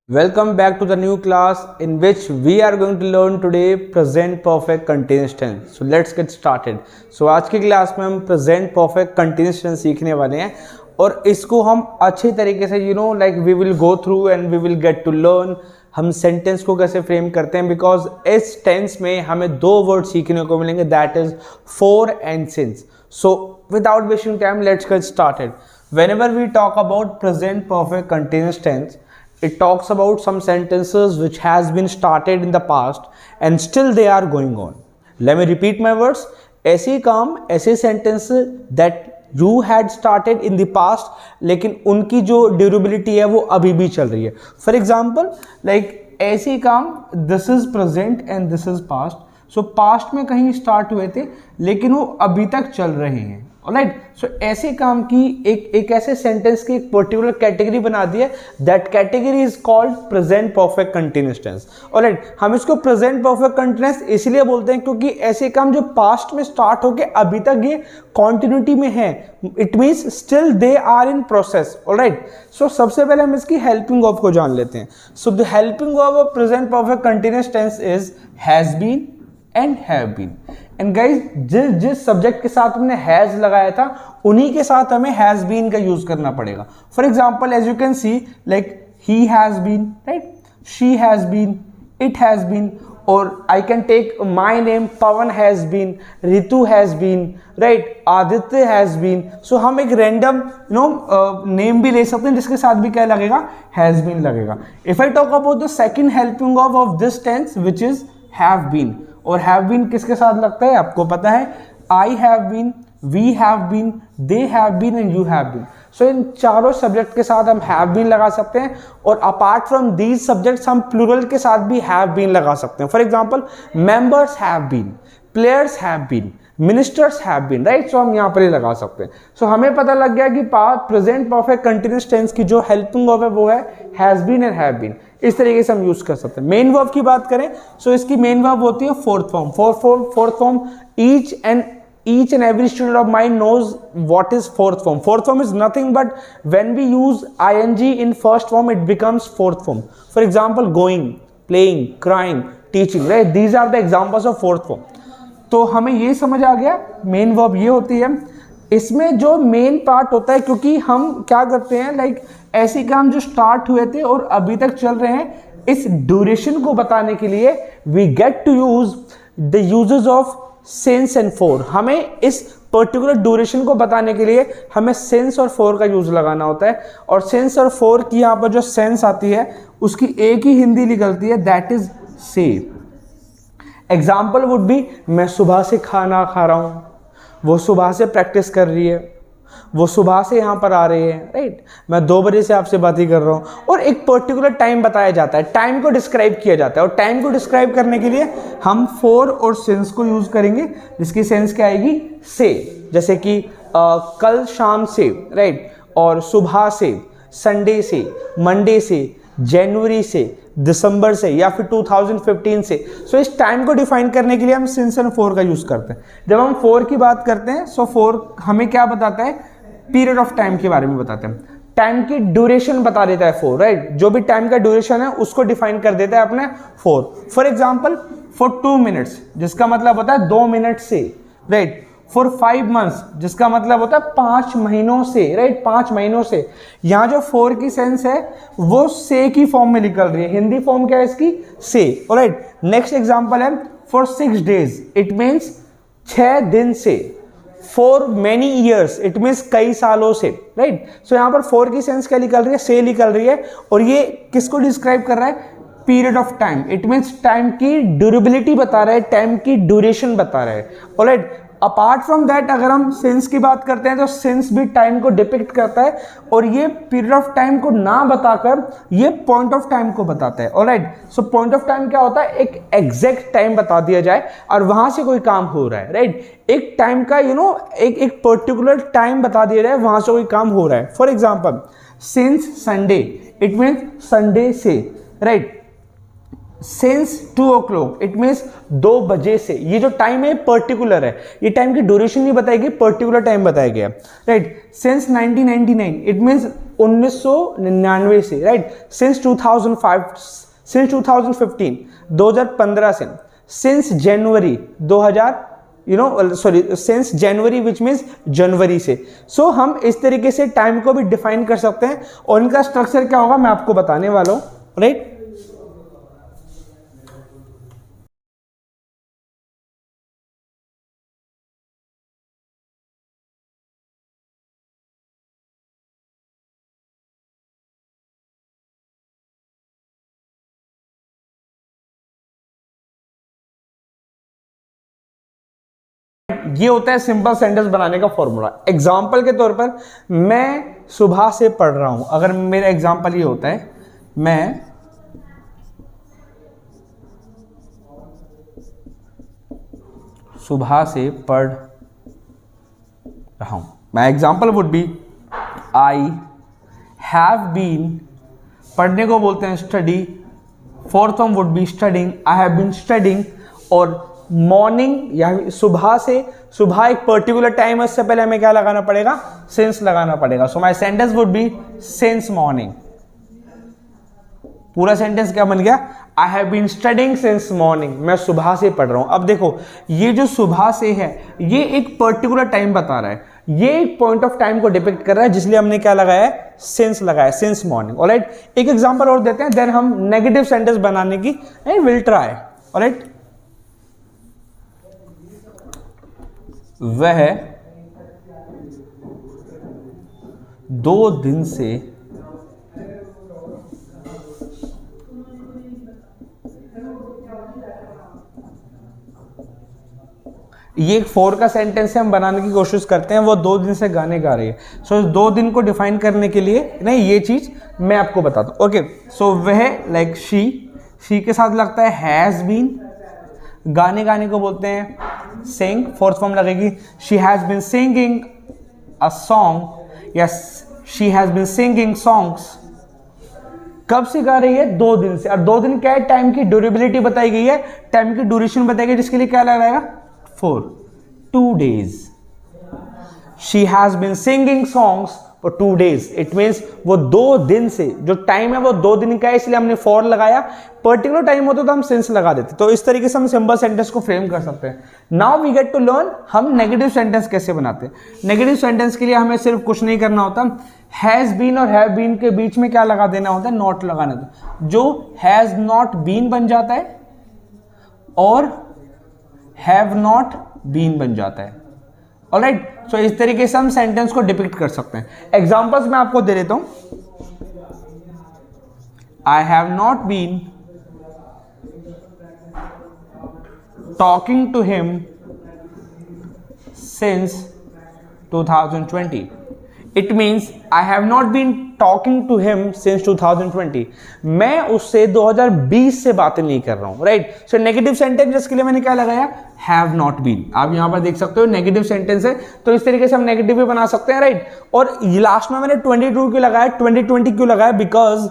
Welcome back to the new class in which we are going to learn today present perfect continuous tense. So let's get started. So आज की class में हम present perfect continuous tense सीखने वाले हैं और इसको हम अच्छे तरीके से like we will go through and we will get to learn हम सेंटेंस को कैसे फ्रेम करते हैं बिकॉज इस टेंस में हमें दो वर्ड सीखने को मिलेंगे that is for and since. So without wasting time let's get started. Whenever we talk about present perfect continuous tense, it talks about some sentences which has been started in the past and still they are going on. Let me repeat my words. ऐसे काम ऐसे sentences that you had started in the past लेकिन उनकी जो durability है वो अभी भी चल रही है. फॉर एग्जाम्पल लाइक ऐसे काम this is present and this is past. So past में कहीं स्टार्ट हुए थे लेकिन वो अभी तक चल रहे हैं. ऑलराइट. सो ऐसे काम की एक ऐसे सेंटेंस की एक पर्टिकुलर कैटेगरी बना दी है. That category is called present perfect continuous tense. Alright. हम इसको प्रेजेंट परफेक्ट कंटिन्यूअस इसलिए बोलते हैं क्योंकि ऐसे काम जो पास्ट में स्टार्ट होके अभी तक ये कॉन्टिन्यूटी में है. It means still they are in process. Alright. सो सबसे पहले हम इसकी हेल्पिंग वर्ब को जान लेते हैं. So the helping verb of present perfect continuous tense is has been and have been. And guys जिस सब्जेक्ट के साथ हमने हैज लगाया था उन्हीं के साथ हमें हैज बीन का यूज करना पड़ेगा. For example as you can see like he has been, right, she has been, it has been, और I can take my name Pawan has been, Ritu has been, right, Aditya has been. So हम एक random name भी ले सकते हैं जिसके साथ भी क्या लगेगा, हैज बीन लगेगा. If I talk about the second helping of this tense which is have been. और हैव बीन किसके साथ लगता है आपको पता है. I have been, we have been, they have been and you have been. So इन चारों सब्जेक्ट के साथ हम हैव बीन लगा सकते हैं और अपार्ट फ्रॉम दीज सब्जेक्ट्स हम प्लूरल के साथ भी हैव बीन लगा सकते हैं. For example members have been, players have been, ministers have been, right. So हम यहाँ पर ही लगा सकते हैं. सो हमें पता लग गया कि प्रेजेंट परफेक्ट कंटिन्यूअस टेंस की जो हेल्पिंग वर्ब है वो है has been and have been. इस तरीके से हम यूज कर सकते हैं. मेन वर्ब की बात करें सो इसकी मेन वर्ब होती है fourth form. Fourth form each and every student of mine knows what is fourth form. Fourth form is nothing but when we use ing in first form it becomes fourth form. For example going, playing, crying, teaching, right? These are the examples of fourth form. तो हमें ये समझ आ गया main verb ये होती है. इसमें जो मेन पार्ट होता है क्योंकि हम क्या करते हैं लाइक ऐसे काम जो स्टार्ट हुए थे और अभी तक चल रहे हैं इस ड्यूरेशन को बताने के लिए we get to use the uses of since and for. हमें इस पर्टिकुलर ड्यूरेशन को बताने के लिए हमें सिंस और फॉर का यूज लगाना होता है. और सिंस और फॉर की यहाँ पर जो सेंस आती है उसकी एक ही हिंदी निकलती है दैट इज से. एग्जाम्पल वुड बी मैं सुबह से खाना खा रहा हूँ, वो सुबह से प्रैक्टिस कर रही है, वो सुबह से यहाँ पर आ रही है, राइट. मैं 2 बजे से आपसे बात ही कर रहा हूँ. और एक पर्टिकुलर टाइम बताया जाता है, टाइम को डिस्क्राइब किया जाता है और टाइम को डिस्क्राइब करने के लिए हम फॉर और सिंस को यूज करेंगे जिसकी सेंस क्या आएगी, से. जैसे कि कल शाम से, राइट, और सुबह से, संडे से, मंडे से, जनवरी से, दिसंबर से या फिर 2015 से. सो इस टाइम को डिफाइन करने के लिए हम सिंस एंड फॉर का यूज करते हैं. जब हम फॉर की बात करते हैं सो फॉर हमें क्या बताता है, पीरियड ऑफ टाइम के बारे में बताते हैं. टाइम की ड्यूरेशन बता देता है फॉर, राइट. जो भी टाइम का ड्यूरेशन है उसको डिफाइन कर देता है अपने for. For example for 2 minutes जिसका मतलब होता है 2 मिनट से, राइट. फॉर 5 मंथ्स जिसका मतलब होता है 5 महीनों से, राइट, 5 महीनों से. यहाँ जो फॉर की सेंस है वो से की फॉर्म में निकल रही है. हिंदी फॉर्म क्या है इसकी, से. राइट. नेक्स्ट एग्जांपल है फॉर 6 डेज इट मीन्स 6 दिन से. For many years it means कई सालों से, राइट. सो यहाँ पर फॉर की सेंस क्या निकल रही है, से निकल रही है. और ये किसको डिस्क्राइब कर रहा है, period of time. It means time की ड्यूरेबिलिटी बता रहा है, टाइम की ड्यूरेशन बता रहा है. ऑलराइट. अपार्ट फ्रॉम दैट अगर हम सिंस की बात करते हैं तो सिंस भी टाइम को डिपिक्ट करता है और ये पीरियड ऑफ टाइम को ना बताकर ये पॉइंट ऑफ टाइम को बताता है. Alright. So point of time क्या होता है, एक एग्जैक्ट टाइम बता दिया जाए और वहां से कोई काम हो रहा है, राइट. एक टाइम का एक पर्टिकुलर टाइम बता दिया जाए वहां से कोई काम हो रहा है. For example since Sunday it means Sunday से, right. Since 2 o'clock, it means 2 बजे से। ये जो टाइम है पर्टिकुलर है, ये टाइम की ड्यूरेशन नहीं बताएगी, पर्टिकुलर टाइम बताया गया, राइट। सिंस 1999, इट मीन्स 1999 से, राइट। सिंस 2005, सिंस 2015, 2015 से। Since January 2000, since January which means जनवरी से। सो हम इस तरीके से टाइम को भी डिफाइन कर सकते हैं, और इनका स्ट्रक्चर क्या होगा मैं आपको बताने वाला हूं, राइट। ये होता है सिंपल सेंटेंस बनाने का फॉर्मूला। एग्जाम्पल के तौर पर मैं सुबह से पढ़ रहा हूं, अगर मेरा एग्जाम्पल ये होता है, मैं सुबह से पढ़ रहा हूं, my example would be I have been, पढ़ने को बोलते हैं study, fourth form would be studying, I have been studying. और मॉर्निंग या सुबह से, सुबह एक पर्टिकुलर टाइम है, उससे पहले हमें क्या लगाना पड़ेगा, सिंस लगाना पड़ेगा। So my sentence would be since morning. पूरा सेंटेंस क्या बन गया, I have been studying since morning, मैं सुबह से पढ़ रहा हूं। अब देखो ये जो सुबह से है, ये एक पर्टिकुलर टाइम बता रहा है, ये एक पॉइंट ऑफ टाइम को डिपिक्ट कर रहा है, जिसलिए हमने क्या लगाया है, सिंस लगाया, सिंस मॉर्निंग। ऑलराइट, एक एग्जांपल और देते हैं, देन हम नेगेटिव सेंटेंस बनाने की विल ट्राई। ऑलराइट, वह 2 दिन से ये एक 4 का सेंटेंस है, हम बनाने की कोशिश करते हैं, वो 2 दिन से गाने गा रही है। सो 2 दिन को डिफाइन करने के लिए नहीं, ये चीज मैं आपको बताता हूं। ओके, सो वह लाइक शी के साथ लगता है हैज बीन, गाने को बोलते हैं सिंग, फोर्थ फॉर्म लगेगी she has been singing a song, yes she has been singing songs. कब से गा रही है, 2 दिन से। और 2 दिन क्या है, टाइम की ड्यूरेबिलिटी बताई गई है, टाइम की ड्यूरेशन बताई गई, जिसके लिए क्या लगाएगा, 4 2 days। She has been singing songs for 2 days, it means वो 2 दिन से, जो टाइम है वो 2 दिन का है, इसलिए हमने 4 लगाया। पर्टिकुलर टाइम होता तो हम सिंस लगा देते। तो इस तरीके से हम सिंपल सेंटेंस को फ्रेम कर सकते हैं। Now we get to learn हम नेगेटिव सेंटेंस कैसे बनाते हैं। नेगेटिव सेंटेंस के लिए हमें सिर्फ कुछ नहीं करना होता, हैज बीन और हैव बीन के बीच में क्या लगा देना होता है, नॉट लगाना होता है, जो हैज नॉट बीन बन जाता है और हैव नॉट बीन बन जाता है। ऑलराइट, सो इस तरीके से हम सेंटेंस को डिपिक्ट कर सकते हैं। एग्जांपल्स मैं आपको दे देता हूं, I have not been talking to him since 2020। It means I have not been talking to him since 2020। मैं उससे 2020 से बातें नहीं कर रहा हूं, राइट। सो नेगेटिव सेंटेंस जिसके लिए मैंने क्या लगाया, हैव नॉट बीन। आप यहां पर देख सकते हो नेगेटिव सेंटेंस है, तो इस तरीके से हम नेगेटिव भी बना सकते हैं, राइट। और लास्ट में मैंने 22 क्यों लगाया, 2020 क्यों लगाया, because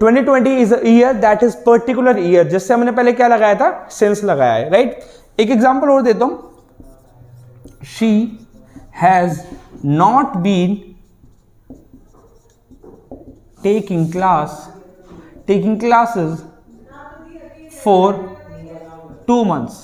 2020 is a year that is particular year, जिससे हमने पहले क्या लगाया था, सिंस लगाया है, राइट। एक एग्जांपल और देता हूं, she has not been taking classes for 2 months.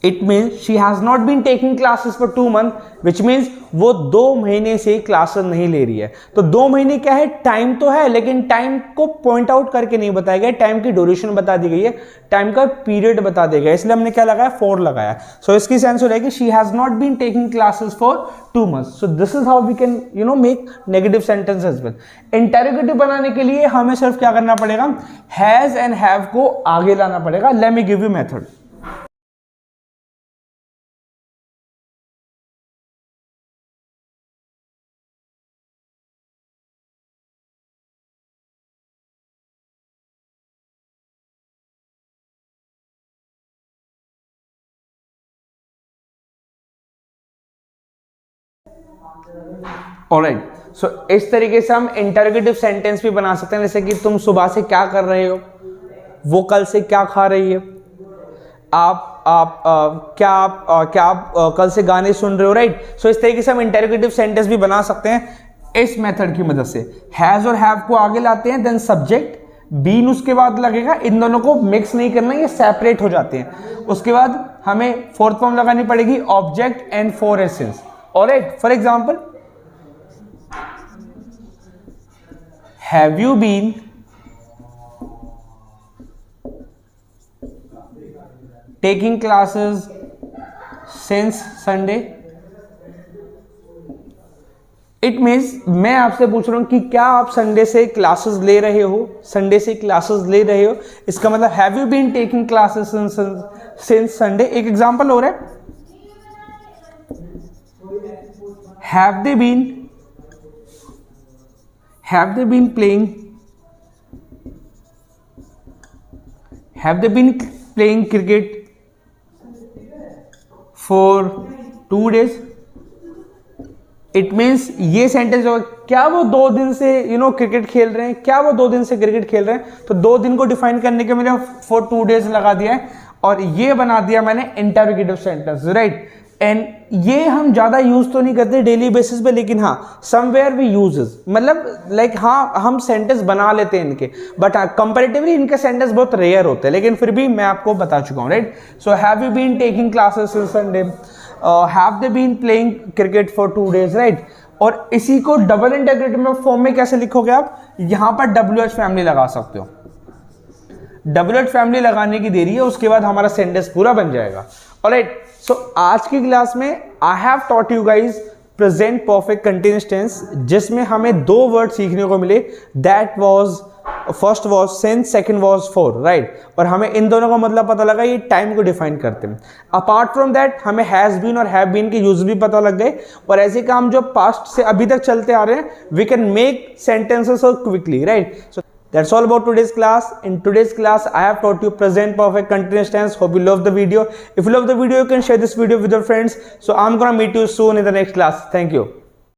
It means she has not been taking classes for 2 months, which means वो 2 महीने से क्लासेस नहीं ले रही है। तो 2 महीने क्या है, टाइम तो है, लेकिन टाइम को पॉइंट आउट करके नहीं बताया गया, टाइम की ड्यूरेशन बता दी गई है, टाइम का पीरियड बता दिया गया, इसलिए हमने क्या लगाया, 4 लगाया। सो इसकी सेंस हो जाएगी she has not been taking classes for 2 months। So this is how we can make negative sentences with. Interrogative बनाने के लिए हमें सिर्फ क्या करना पड़ेगा, हैज एंड हैव को आगे लाना पड़ेगा। Let me give you method. Alright, so इस तरीके से हम इंटरोगेटिव सेंटेंस भी बना सकते हैं, जैसे कि तुम सुबह से क्या कर रहे हो, वो कल से क्या खा रही है, क्या आप कल से गाने सुन रहे हो, राइट। सो इस तरीके से हम इंटेरोगेटिव सेंटेंस भी बना सकते हैं इस मेथड की मदद से। हैज और हैव को आगे लाते हैं, देन सब्जेक्ट, बीन उसके बाद लगेगा, इन दोनों को मिक्स नहीं करना, ये सेपरेट हो जाते हैं। उसके बाद हमें फोर्थ फॉर्म लगानी पड़ेगी object and for essence, alright. For example, have you been taking classes since Sunday. It means मैं आपसे पूछ रहा हूं कि क्या आप संडे से क्लासेस ले रहे हो, संडे से क्लासेस ले रहे हो। इसका मतलब have you been taking classes since Sunday. एक एग्जांपल हो रहा है, have they been playing cricket for 2 days। It means ये सेंटेंस होगा, क्या वो 2 दिन से क्रिकेट खेल रहे हैं, क्या वो 2 दिन से क्रिकेट खेल रहे हैं। तो 2 दिन को डिफाइन करने के मैंने फॉर 2 days लगा दिया है और ये बना दिया मैंने इंटरोगेटिव सेंटेंस, राइट। एंड ये हम ज्यादा यूज तो नहीं करते डेली बेसिस पे, लेकिन हाँ समवेयर वी यूजेस, मतलब लाइक हाँ हम सेंटेंस बना लेते हैं इनके, बट कंपैरेटिवली इनके सेंटेंस बहुत रेयर होते हैं, लेकिन फिर भी मैं आपको बता चुका हूँ, right. So have you been taking classes since Sunday, have they been playing cricket for 2 days, right. और इसी को डबल इंटरोगेटिव फॉर्म में कैसे लिखोगे आप, यहां पर WH फैमिली लगा सकते हो। WH फैमिली लगाने की देरी है, उसके बाद हमारा सेंटेंस पूरा बन जाएगा, ऑलराइट। सो आज की क्लास में I have taught you guys present perfect continuous tense, जिसमें हमें 2 वर्ड सीखने को मिले, that was first was since, second was for, right. और हमें इन दोनों का मतलब पता लगा, ये टाइम को डिफाइन करते हैं। अपार्ट फ्रॉम दैट हमें हैज बीन और हैव बीन के यूज भी पता लग गए, और ऐसे काम जो पास्ट से अभी तक चलते आ रहे हैं, we can make sentences so quickly, right. So that's all about today's class. In today's class I have taught you present perfect continuous tense. Hope you love the video. If you love the video, you can share this video with your friends. So I'm gonna meet you soon in the next class. Thank you.